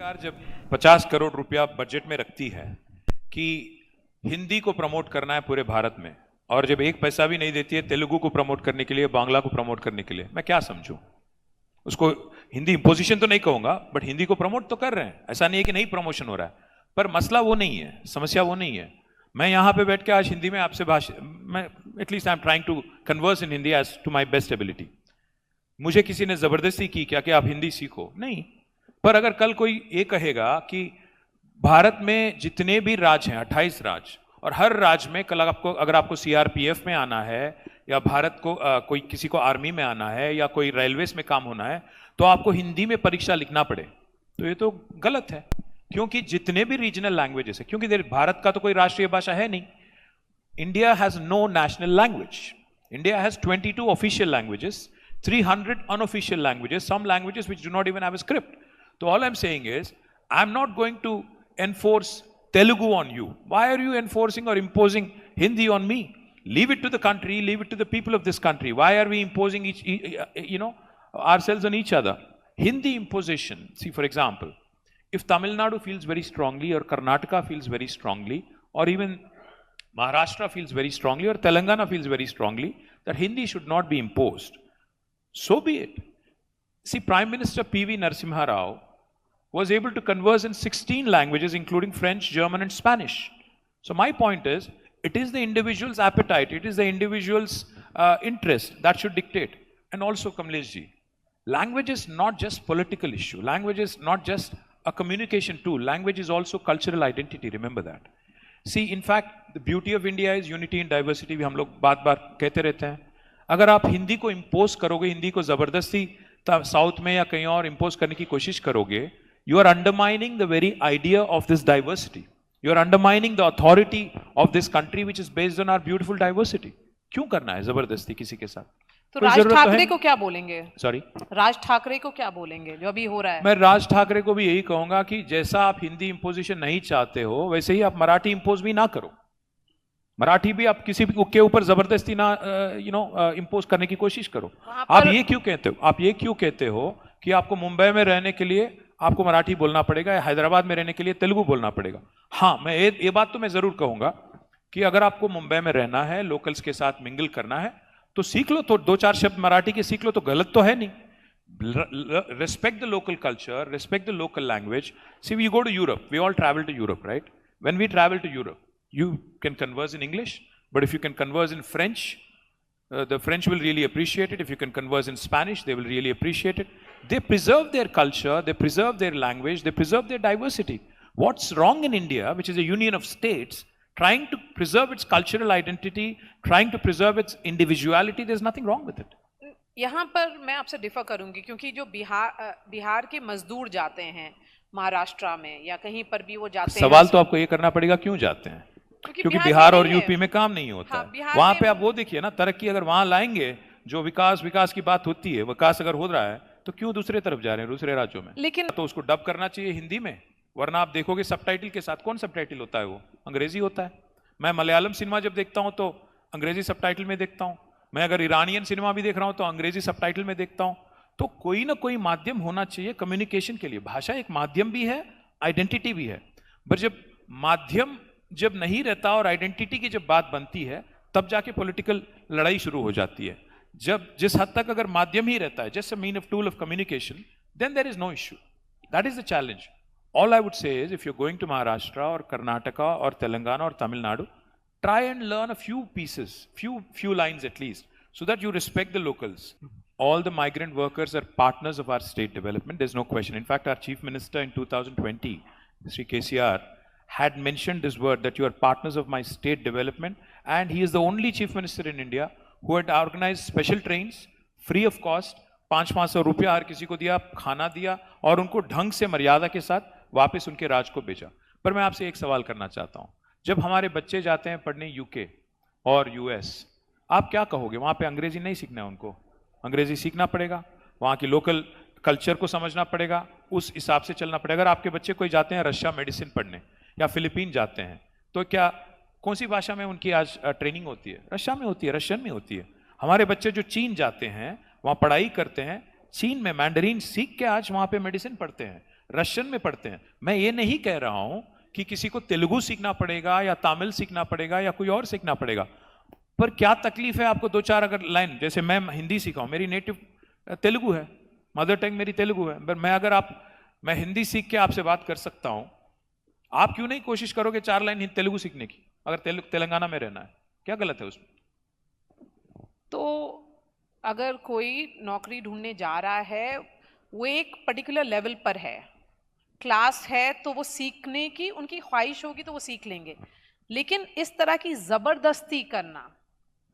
सरकार जब 50 करोड़ रुपया बजट में रखती है कि हिंदी को प्रमोट करना है पूरे भारत में, और जब एक पैसा भी नहीं देती है तेलुगु को प्रमोट करने के लिए, बांग्ला को प्रमोट करने के लिए, मैं क्या समझूं उसको? हिंदी इंपोजिशन तो नहीं कहूंगा, बट हिंदी को प्रमोट तो कर रहे हैं। ऐसा नहीं है कि नहीं प्रमोशन हो रहा है, पर मसला वो नहीं है, समस्या वो नहीं है। मैं यहां पे बैठ के आज हिंदी में आपसे मैं at least I am trying to converse in Hindi as to my best ability. मुझे किसी ने जबरदस्ती की क्या कि आप हिंदी सीखो? नहीं। पर अगर कल कोई ये कहेगा कि भारत में जितने भी राज्य हैं, 28 राज्य, और हर राज्य में कल आपको, अगर आपको सीआरपीएफ में आना है या भारत को कोई किसी को आर्मी में आना है या कोई रेलवेज में काम होना है, तो आपको हिंदी में परीक्षा लिखना पड़े, तो ये तो गलत है। क्योंकि जितने भी रीजनल लैंग्वेजेस है, क्योंकि भारत का तो कोई राष्ट्रीय भाषा है नहीं। India has no national language. India has 22 official languages, 300 unofficial languages, some languages which do not even have a script. So all I'm saying is, I'm not going to enforce Telugu on you. Why are you enforcing or imposing Hindi on me? Leave it to the country, leave it to the people of this country. Why are we imposing ourselves on each other? Hindi imposition. See, for example, if Tamil Nadu feels very strongly, or Karnataka feels very strongly, or even Maharashtra feels very strongly, or Telangana feels very strongly, that Hindi should not be imposed, so be it. See, Prime Minister P.V. Narasimha Rao was able to converse in 16 languages, including French, German, and Spanish. So my point is, it is the individual's appetite, it is the individual's interest that should dictate. And also, Kamlesh ji, language is not just political issue. Language is not just a communication tool. Language is also cultural identity. Remember that. See, in fact, the beauty of India is unity in diversity. भी हम लोग बार-बार कहते रहते हैं। अगर आप हिंदी को इंपोज करोगे, हिंदी को जबरदस्ती साउथ में या कहीं और इंपोज करने की कोशिश करोगे, you are undermining the very idea of this diversity. You are undermining the authority of this country which is based on our beautiful diversity. क्यों करना है जबरदस्ती किसी के साथ? तो राज ठाकरे को क्या बोलेंगे? सॉरी, राज ठाकरे को क्या बोलेंगे जो अभी हो रहा है? मैं राज ठाकरे को भी यही कहूंगा कि जैसा आप हिंदी इंपोजिशन नहीं चाहते हो, वैसे ही आप मराठी इंपोज भी ना करो। मराठी भी आप किसी के ऊपर जबरदस्ती ना इंपोज करने की कोशिश करो। आप ये क्यों कहते हो कि आपको मुंबई में रहने के लिए आपको मराठी बोलना पड़ेगा या हैदराबाद में रहने के लिए तेलुगु बोलना पड़ेगा? हाँ, मैं ये बात तो मैं जरूर कहूंगा कि अगर आपको मुंबई में रहना है, लोकल्स के साथ मिंगल करना है, तो सीख लो, तो 2-4 शब्द मराठी के सीख लो, तो गलत तो है नहीं। Respect the local culture, respect the local language. See, we go to Europe, we all travel to Europe, right? When we travel to Europe, you can converse in English, but if you can converse in French, the French will really appreciate it. If you can converse in Spanish, they will really appreciate it. They preserve their culture, they preserve their language, they preserve their diversity. What's wrong in India, which is a union of states, trying to preserve its cultural identity, trying to preserve its individuality, there's nothing wrong with it. यहाँ पर मैं आपसे differ करूंगी, क्योंकि जो बिहार के मजदूर जाते हैं महाराष्ट्र में या कहीं पर भी वो जाते हैं, सवाल तो आपको ये करना पड़ेगा क्यों जाते हैं? क्योंकि बिहार और यूपी में काम नहीं होता है। वहां पे आप वो देखिए ना, तरक्की अगर वहां लाएंगे, जो विकास की बात होती है, विकास अगर हो रहा है, तो क्यों दूसरे तरफ जा रहे हैं, दूसरे राज्यों में? लेकिन तो उसको डब करना चाहिए हिंदी में, वरना आप देखोगे सबटाइटल के साथ। कौन सबटाइटल होता है? वो अंग्रेजी होता है। मैं मलयालम सिनेमा जब देखता हूं तो अंग्रेजी सबटाइटल में देखता हूं। मैं अगर ईरानियन सिनेमा भी देख रहा हूं तो अंग्रेजी सबटाइटल में देखता हूं। तो कोई ना कोई माध्यम होना चाहिए कम्युनिकेशन के लिए। भाषा एक माध्यम भी है, आइडेंटिटी भी है। पर जब माध्यम जब नहीं रहता और आइडेंटिटी की जब बात बनती है, तब जाके पॉलिटिकल लड़ाई शुरू हो जाती है। जब जिस हद तक अगर माध्यम ही रहता है, just a mean of tool of communication, then there is no issue. That is the challenge. All I would say is, if you're going to Maharashtra or Karnataka or Telangana or Tamil Nadu, try and learn a few pieces, few lines at least, so that you respect the locals. All the migrant workers are partners of our state development. There's no question. In fact, our Chief Minister in 2020, Sri KCR, had mentioned this word, that you are partners of my state development, and he is the only Chief Minister in India who had organized special trains, free of cost, 500 रुपया हर किसी को दिया, खाना दिया, और उनको ढंग से मर्यादा के साथ वापस उनके राज को भेजा। पर मैं आपसे एक सवाल करना चाहता हूं, जब हमारे बच्चे जाते हैं पढ़ने यूके और यूएस, आप क्या कहोगे? वहां पे अंग्रेजी नहीं सीखना है उनको, अंग्रेजी सीखना पड़ेगा, वहां की लोकल कल्चर को समझना पड़ेगा, उस हिसाब से चलना पड़ेगा। अगर आपके बच्चे कोई जाते हैं रशिया मेडिसिन पढ़ने या फिलीपीन जाते हैं, तो क्या कौन सी भाषा में उनकी आज ट्रेनिंग होती है? रशिया में होती है, रशियन में होती है। हमारे बच्चे जो चीन जाते हैं, वहां पढ़ाई करते हैं, चीन में मैंडरीन सीख के आज वहां पे मेडिसिन पढ़ते हैं। रशियन में पढ़ते हैं। मैं ये नहीं कह रहा हूं कि किसी को तेलुगु सीखना पड़ेगा या तमिल सीखना पड़ेगा या कोई और सीखना पड़ेगा, पर क्या तकलीफ है आपको दो चार अगर लाइन, जैसे मैं हिंदी सीखा हूं, मेरी नेटिव तेलुगु है, मदर टंग मेरी तेलुगु है, पर मैं हिंदी सीख के आपसे बात कर सकता हूं, आप क्यों नहीं कोशिश करोगे 4 लाइन तेलुगु सीखने की, अगर तेलंगाना में रहना है? क्या गलत है उसमें? तो अगर कोई नौकरी ढूंढने जा रहा है, वो एक पर्टिकुलर लेवल पर है, क्लास है, तो वो सीखने की उनकी ख्वाहिश होगी तो वो सीख लेंगे, लेकिन इस तरह की जबरदस्ती करना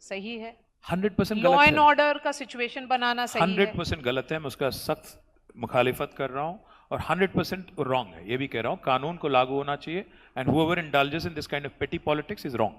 सही है? 100% लॉ गलत एंड है, ऑर्डर का सिचुएशन बनाना सही है? 100% गलत है, मैं उसका सख्त मुखालिफत कर रहा हूं, और 100% रॉन्ग है, ये भी कह रहा हूं। कानून को लागू होना चाहिए, and whoever indulges in this kind of petty politics is wrong.